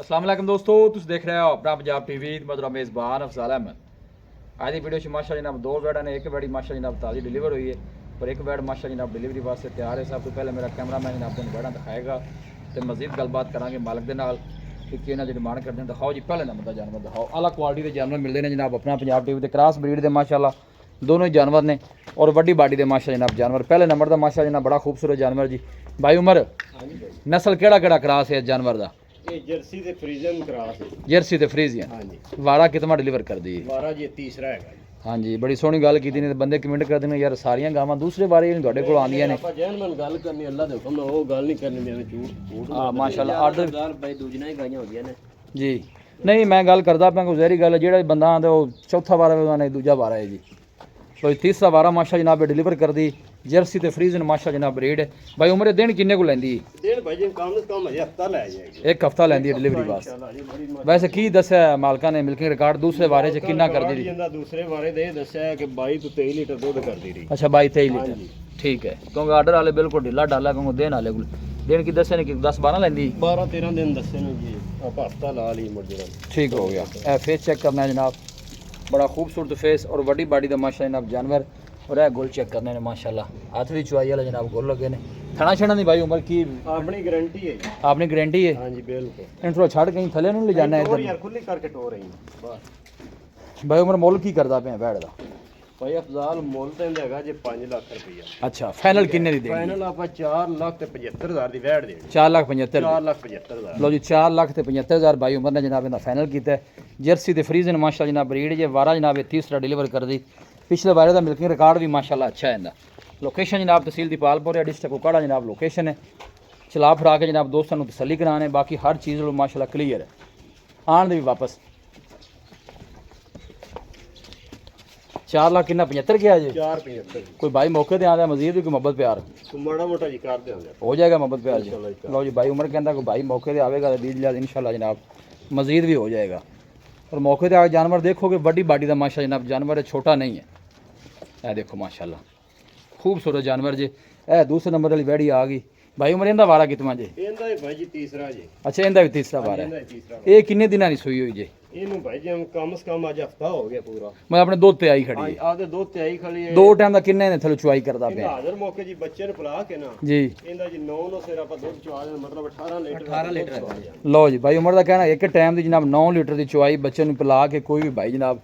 अस्सलाम वालेकुम दोस्तों, तुम देख रहे हो अपना पंजाब टीवी। मतलब मेज़बान अफजाल अहमद। आज की वीडियो माशा जनाब दो बैडा ने, एक बैडी माशा जनाब ताज़ी डिलीवर हुई है और एक बैड माशा जनाब डिलीवरी वास्ते तैयार है। सब तो पहले मेरा कैमरा मैन जनाब तुम बैडा दिखाएगा तो मजीद गलबात करांगे मालिक के नाल कि इन्होंने डिमांड करते हैं। दिखाओ जी, पहले नंबर का जानवर दिखाओ। अलग क्वालिटी के जानवर मिलते हैं जनाब अपना पंजाब टीवी के। क्रॉस ब्रीड के माशाल्लाह दोनों ही जानवर ने और वड्डी बाडी के माशा जनाब जानवर। पहले नंबर का माशा जनाब बड़ा खूबसूरत जानवर जी। भाई उमर नस्ल केड़ा क्रॉस है जानवर का? जर्सी ते फ्रीजियन क्रॉस है। जर्सी ते फ्रीजियन। हाँ जी। वारा कितना डिलीवर कर दी? वारा जी तीसरा है। हाँ जी, बड़ी सोहनी गल की ने। बंदे कमेंट करते हैं यार सारियां गावां दूसरे बारे तुहाडे कोल आंदियां ने। ਆਪਾਂ ਜੈਨਮਨ ਗੱਲ ਕਰਨੀ ਅੱਲਾ ਦੇ ਹੁਕਮ ਨਾਲ, ਉਹ ਗੱਲ ਨਹੀਂ ਕਰਨੀ ਜਿਵੇਂ ਝੂਠ हाँ माशाल्लाह आर्डर ਗੱਲ ਬਈ ਦੂਜੀਆਂ ਹੀ ਗਾਈਆਂ ਹੁੰਦੀਆਂ ਨੇ जी। नहीं मैं गल करदा पिया कोई जहरी गल जेड़ा बंदा आंदा वो चौथा वारा है दूजा वारा है जी। कोई तीसरा वारा माशा जनाब डिलीवर कर दी। जर्सी ते फ्रीजन माशा जनाब रेड है। भाई उम्र दिन किन्ने को लैंदी? ਦੇਣ ਭਾਈ ਜੀ ਕੰਮ से कम हफ्ता ले जाएगी। एक हफ्ता लैंदी है डिलीवरी वास्ते। इंशाल्लाह जी बड़ी मर्जी। वैसे की दस्या मालका ने मिल्किंग रिकॉर्ड दूसरे वारे च किन्ना कर दी? ਜਾਂਦਾ ਦੂਸਰੇ ਵਾਰੇ ਦੇ ਦੱਸਿਆ ਕਿ 22 ਤੋਂ 23 ਲੀਟਰ ਦੁੱਧ ਕਰਦੀ ਰਹੀ। अच्छा 22-23 लीटर ठीक है, क्योंकि आर्डर वाले बिल्कुल ढिला डाला क्योंकि देन वाले दिन की दस्या नहीं कि 10-12 लैंदी 12-13 दिन ਦੱਸੇ ਨੇ ਜੀ। ਆਪਾਂ ਹਫਤਾ ਲਾ ਲਈ ਮੁੜ ਜਰਾ। ठीक हो गया। ए फेस चेक करना है जनाब, बड़ा खूबसूरत फेस और वड्डी बाडी का माशा जनाब जानवर। और यह गुल चेक करने ने माशाल्लाह। हाथ भी चुआई वाला जनाब गुल लगे ने। थना छना नहीं भाई उम्र की ਆਪਣੀ गारंटी है जी। आपने गारंटी है? हाँ जी बिल्कुल। इन थोड़ा छड़ कहीं थले नहीं ले जाना टोर है यार खुली करके टोर रही बस। भाई उम्र मोल की करदा पे बैठ दा? ਭਾਈ ਅਫਜ਼ਾਲ ਮੁੱਲ ਤੇ ਹੈਗਾ ਜੇ 5 ਲੱਖ ਰੁਪਈਆ। अच्छा फाइनल किन्ने दी देंगे? ਫਾਈਨਲ ਆਪਾਂ 4,75,000 ਦੀ ਵੈਟ ਦੇਣੀ। 4,75,000 4,75,000 लो जी। 4,75,000 भाई उम्र ने जनाब इन्दा फाइनल किया है। जर्सी ते फ्रीजन माशा जनाब ब्रीड जे वारा जनाब तीसरा डिलीवर कर दी। पिछले बारे का मिल्किंग रिकॉर्ड भी माशाल्लाह अच्छा है इनका। लोकेशन जनाब तहसील दीपालपुर है, डिस्ट्रिक्ट कुकाड़ा जनाब लोकेशन है। चला फरा के जनाब दोस्तों को तसली कराने, बाकी हर चीज़ माशाल्लाह क्लीयर है। आन दे भी वापस 4 लाख कितना 75 क्या जी? 4,75 कोई भाई मौके पे आया मजीद भी कोई मोहब्बत प्यार तो माड़ा मोटा जी कर देंगे, हो जाएगा मोहब्बत प्यार जी। इंशाल्लाह। लो जी भाई उम्र कहता कोई भाई मौके पे आवेगा तो दीज लिहाज इंशाल्लाह जनाब मजीद भी हो जाएगा। और मौके पे आगे जानवर देखोगे बड़ी बाडी का माशा जनाब जानवर है, छोटा नहीं है। यह देखो माशाल्लाह खूबसूरत जानवर जी। ए दूसरे नंबर वाली बैड़ी आ गई। भाई उम्र इनका वारा कितना जी? ਇਹਦਾ ਹੀ ਭਾਈ ਜੀ ਤੀਸਰਾ ਜੀ। अच्छा इनका भी तीसरा वारा ਇਹਦਾ है। ਹੀ ਤੀਸਰਾ। ये किन्ने दिन की सुई हुई जी? ਇਹਨੂੰ ਭਾਈ ਜੀ ਕਮ ਸੇ ਕਮ ਅੱਜ ਹਫਤਾ ਹੋ ਗਿਆ ਪੂਰਾ। मैं अपने दुध पे आई खड़ी है। ਆਦੇ ਦੋ ਤੇ ਆਈ ਖੜੀ ਹੈ। दो टाइम का किन्ने ने थलो चुआई करता ਇਹਦਾ पे ਹਾਜ਼ਰ ਮੌਕੇ ਜੀ ਬੱਚੇ ਨੂੰ ਪਿਲਾ ਕੇ ਨਾ जी। ਇਹਦਾ ਜੀ 9 ਨੂੰ ਸਿਰ ਆਪਾਂ ਦੁੱਧ ਚਵਾ ਦੇ ਮਤਲਬ 18 ਲੀਟਰ लो जी भाई उम्र का कहना एक टाइम की जनाब 9 लीटर की चुआई बच्चे ਨੂੰ पिला के कोई भी भाई जनाब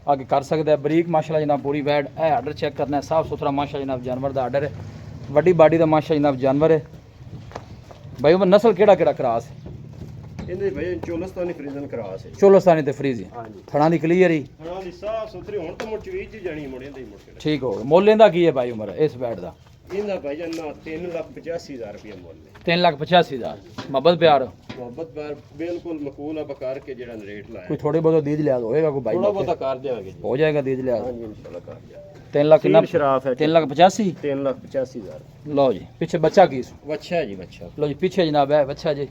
आगे कर सकता है। बरीक माशाल्लाह जनाब पूरी वैड है। आर्डर चेक करना है, साफ सुथरा माशा जनाब जानवर का आर्डर है। वड्डी बाडी का माशा जनाब जानवर है। भाई उम्र नस्ल केड़ा केड़ा क्रास है? ਇਹਦੇ ਭਾਈ ਚੋਲਸਤਾਨੀ ਫਰੀਜ਼ਨ ਕਰਾਸ ਹੈ। चोलस्तानी ते फ्रीजी ਹਾਂਜੀ। थड़ा की क्लीयर ही ਹਾਂ ਦੀ ਸਾਫ ਸੁਥਰੀ ਹੁਣ ਤਾਂ ਮੁੜ ਚਵੀਜ ਜਾਣੀ ਮੁੜ ਇਹਦੇ ਮੁੜ ਕੇ। ठीक हो गया। मोल इंदा की है भाई उम्र इस बैड का? ਇਹਦਾ ਭਾਈ ਜਾਨ 3,85,000 ਰੁਪਏ ਮੁੱਲ ਹੈ। 3,85,000 मोहब्बत प्यार ਮੁਹੱਬਤ ਪਰ ਬਿਲਕੁਲ ਮਕੂਲ ਆ ਬਕਾਰ ਕੇ ਜਿਹੜਾ ਰੇਟ ਲਾਇਆ कोई थोड़े बहुत दीज लिहाज होएगा कोई भाई ਥੋੜਾ मौके? ਬਹੁਤਾ ਕਰ ਦਿਆਂਗੇ ਜੀ। हो जाएगा दीज लिहाज। ਹਾਂਜੀ ਇਨਸ਼ਾਅੱਲਾ ਕਰ ਦਿਆਂਗੇ। 3 लाख कितना? शराफ है 3,85,000 3,85,000 लो जी। पीछे बच्चा की बच्चा जी बच्चा। लो जी पीछे जनाब है बच्चा जी।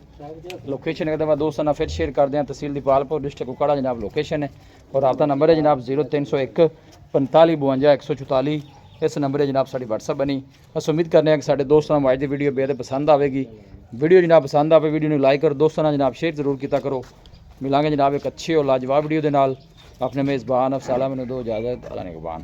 लोकेशन एक दफ़ा दोस्तों ना फिर शेयर कर दें। तहसील दीपालपुर डिस्ट्रिक्ट कुकाड़ा जनाब लोकेशन है। और आपका नंबर है जनाब 0301 45 52 144। इस नंबर है जनाब साड़ी व्हाट्सअप बनी। बस उम्मीद करने हैं कि साढ़े दोस्तों को आज की वीडियो बेहद पसंद आएगी। वीडियो जनाब पसंद आए वीडियो को लाइक करो, दोस्तों ना जनाब शेयर जरूर किया करो। मिलांगे जनाब एक अच्छी और लाजवाब वीडियो के नाल। अपने मेज़बान अफसाला मैंने दो इजाज़त। अल्लाह ने कुर्बान।